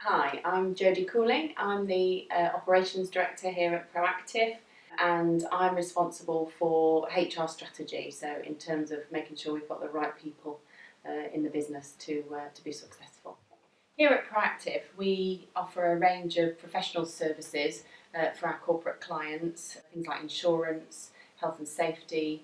Hi, I'm Jodie Cooling. I'm the Operations Director here at ProAktive, and I'm responsible for HR strategy, so in terms of making sure we've got the right people in the business to be successful. Here at ProAktive, we offer a range of professional services for our corporate clients, things like insurance, health and safety,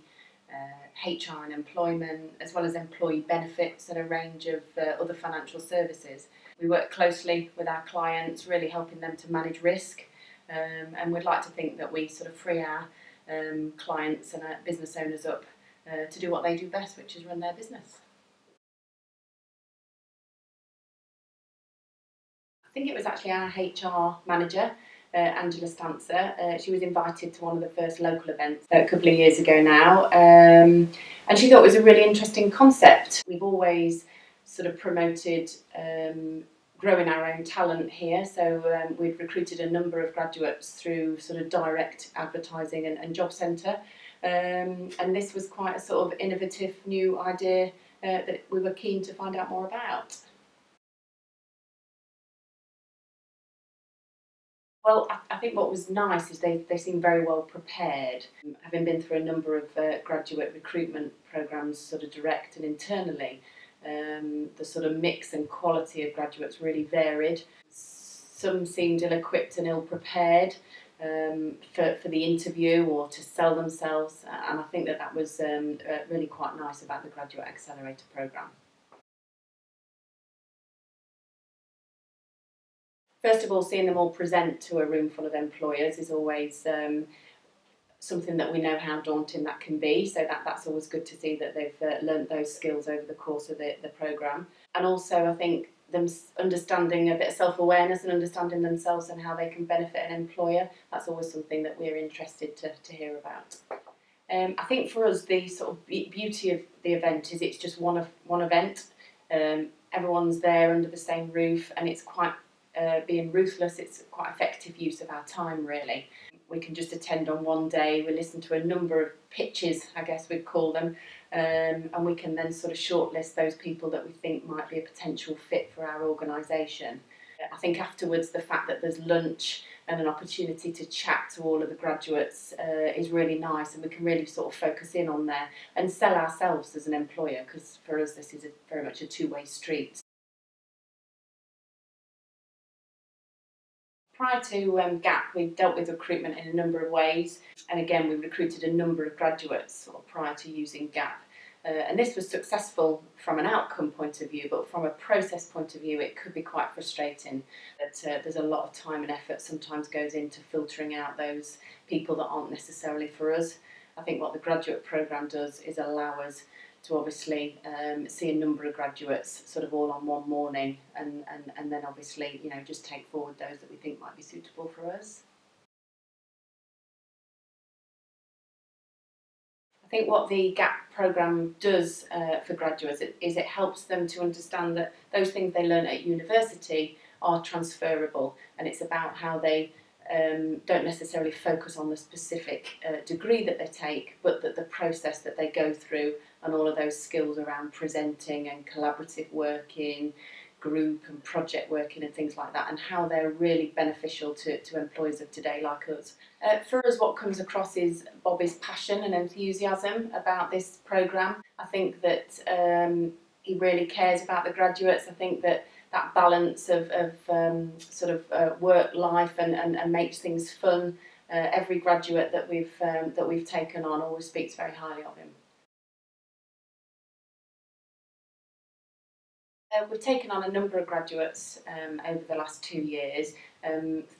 HR and employment, as well as employee benefits and a range of other financial services. We work closely with our clients, really helping them to manage risk, and we'd like to think that we sort of free our clients and our business owners up to do what they do best, which is run their business. I think it was actually our HR manager, Angela Stancer. She was invited to one of the first local events a couple of years ago now, and she thought it was a really interesting concept. We've always sort of promoted growing our own talent here, so we've recruited a number of graduates through sort of direct advertising and job centre, and this was quite a sort of innovative new idea that we were keen to find out more about. Well, I think what was nice is they seem very well prepared. Having been through a number of graduate recruitment programmes, sort of direct and internally, the sort of mix and quality of graduates really varied. Some seemed ill-equipped and ill-prepared for the interview or to sell themselves, and I think that was really quite nice about the Graduate Accelerator programme. First of all, seeing them all present to a room full of employers is always something that we know how daunting that can be, so that's always good to see that they've learnt those skills over the course of the programme. And also I think them understanding a bit of self-awareness and understanding themselves and how they can benefit an employer, that's always something that we're interested to hear about. I think for us the sort of beauty of the event is it's just one event. Everyone's there under the same roof, and it's quite being ruthless, it's quite effective use of our time really. We can just attend on one day, we listen to a number of pitches, I guess we'd call them, and we can then sort of shortlist those people that we think might be a potential fit for our organisation. I think afterwards the fact that there's lunch and an opportunity to chat to all of the graduates is really nice, and we can really sort of focus in on there and sell ourselves as an employer, because for us this is very much a two-way street. Prior to GAP, we've dealt with recruitment in a number of ways, and again we recruited a number of graduates prior to using GAP. And this was successful from an outcome point of view, but from a process point of view it could be quite frustrating that there's a lot of time and effort sometimes goes into filtering out those people that aren't necessarily for us. I think what the graduate programme does is allow us to obviously see a number of graduates sort of all on one morning, and then obviously just take forward those that we think might be suitable for us. I think what the GAP programme does for graduates is it helps them to understand that those things they learn at university are transferable, and it's about how they don't necessarily focus on the specific degree that they take, but that the process that they go through and all of those skills around presenting and collaborative working, group and project working and things like that, and how they're really beneficial to employers of today like us. For us, what comes across is Bobby's passion and enthusiasm about this programme. I think that he really cares about the graduates. I think that balance of work life and makes things fun. Every graduate that we've taken on always speaks very highly of him. We've taken on a number of graduates over the last 2 years.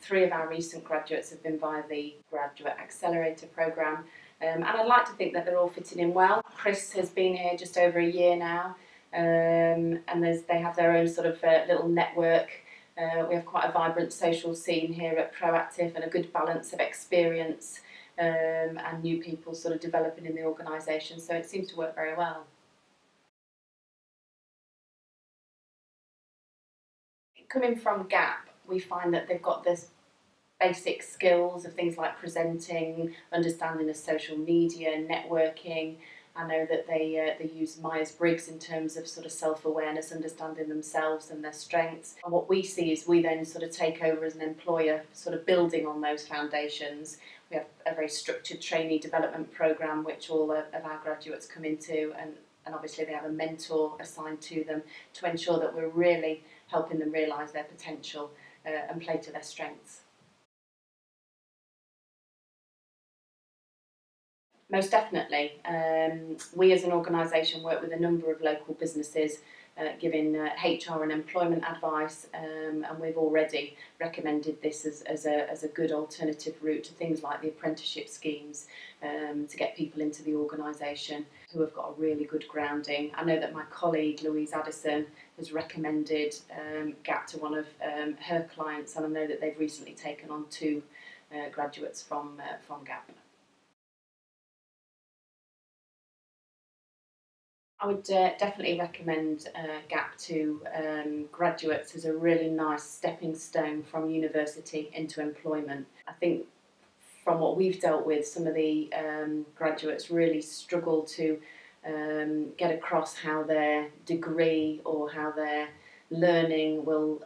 3 of our recent graduates have been via the Graduate Accelerator programme, and I'd like to think that they're all fitting in well. Chris has been here just over a year now, and they have their own sort of little network. We have quite a vibrant social scene here at ProAktive, and a good balance of experience and new people sort of developing in the organisation, so it seems to work very well. Coming from GAP, we find that they've got this basic skills of things like presenting, understanding of social media, networking, I know that they use Myers-Briggs in terms of sort of self-awareness, understanding themselves and their strengths. And what we see is we then sort of take over as an employer, sort of building on those foundations. We have a very structured trainee development programme which all of our graduates come into, and obviously they have a mentor assigned to them to ensure that we're really helping them realise their potential and play to their strengths. Most definitely. We as an organisation work with a number of local businesses giving HR and employment advice, and we've already recommended this as a good alternative route to things like the apprenticeship schemes to get people into the organisation who have got a really good grounding. I know that my colleague Louise Addison has recommended GAP to one of her clients, and I know that they've recently taken on 2 graduates from GAP. I would definitely recommend GAP to graduates as a really nice stepping stone from university into employment. I think from what we've dealt with, some of the graduates really struggle to get across how their degree or how their learning will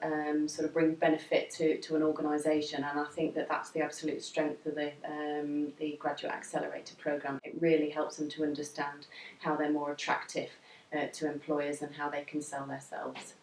sort of bring benefit to an organisation, and I think that that's the absolute strength of the Graduate Accelerator programme. It really helps them to understand how they're more attractive to employers and how they can sell themselves.